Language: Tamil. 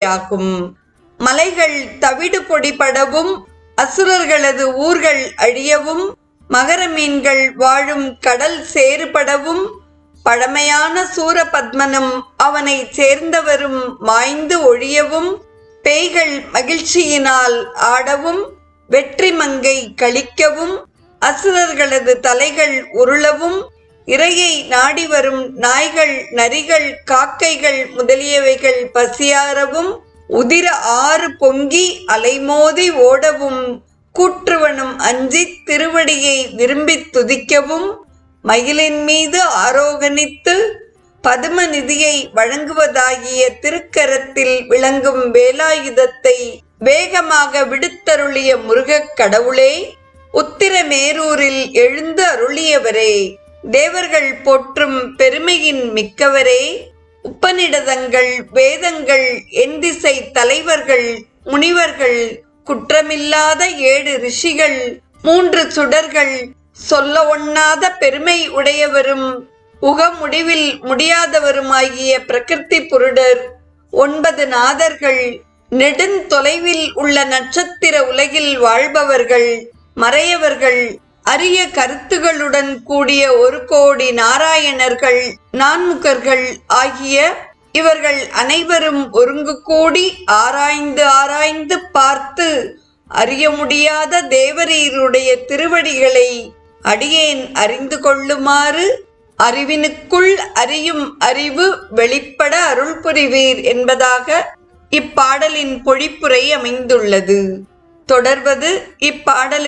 ஆகும். மலைகள் தவிடு பொடிபடவும், அசுரர்களது ஊர்கள் அழியவும், மகர மீன்கள் வாழும் கடல் சேறுபடவும், பழமையான சூரபத்மனும் அவனை சேர்ந்தவரும் மாய்ந்து ஒழியவும், பேய்கள் மகிழ்ச்சியினால் ஆடவும், வெற்றி மங்கை கழிக்கவும், அசுரர்களது தலைகள் உருளவும், இரையை நாடி வரும் நாய்கள், நரிகள், காக்கைகள் முதலியவைகள் பசியாரவும், உதிர ஆறு பொங்கி அலைமோதி ஓடவும், கூற்றுவனும் அஞ்சி திருவடியை விரும்பி துதிக்கவும், மயிலின் மீது ஆரோகணித்து பதும நிதியை வழங்குவதாகிய திருக்கரத்தில் விளங்கும் வேலாயுதத்தை வேகமாக விடுத்தருளிய முருகக் கடவுளே, உத்திரமேரூரில் எழுந்து அருளியவரே, தேவர்கள் போற்றும் பெருமையின் மிக்கவரே, உபநிடதங்கள், வேதங்கள், எண்திசை தலைவர்கள், முனிவர்கள், குற்றமில்லாத 7 ரிஷிகள், 3 சுடர்கள், சொல்ல ஒண்ணாத பெருமை உடையவரும் உகமுடிவில் முடியாதவருமாகிய பிரகிருதி புருடர், 9 நாதர்கள், நெடுந்தொலைவில் உள்ள நட்சத்திர உலகில் வாழ்பவர்கள், மறையவர்கள், அரிய கருத்துகளுடன் கூடிய 1 கோடி நாராயணர்கள், நான்முகர்கள் ஆகிய இவர்கள் அனைவரும் ஒருங்கு கூடி ஆராய்ந்து பார்த்து அறிய முடியாத தேவரீருடைய திருவடிகளை அடியேன் அறிந்து கொள்ளுமாறு அறிவினுக்குள் அறியும் அறிவு வெளிப்பட அருள் புரிவீர் என்பதாக இப்பாடலின் பொழிப்புரை அமைந்துள்ளது. தொடர்வது இப்பாடல்.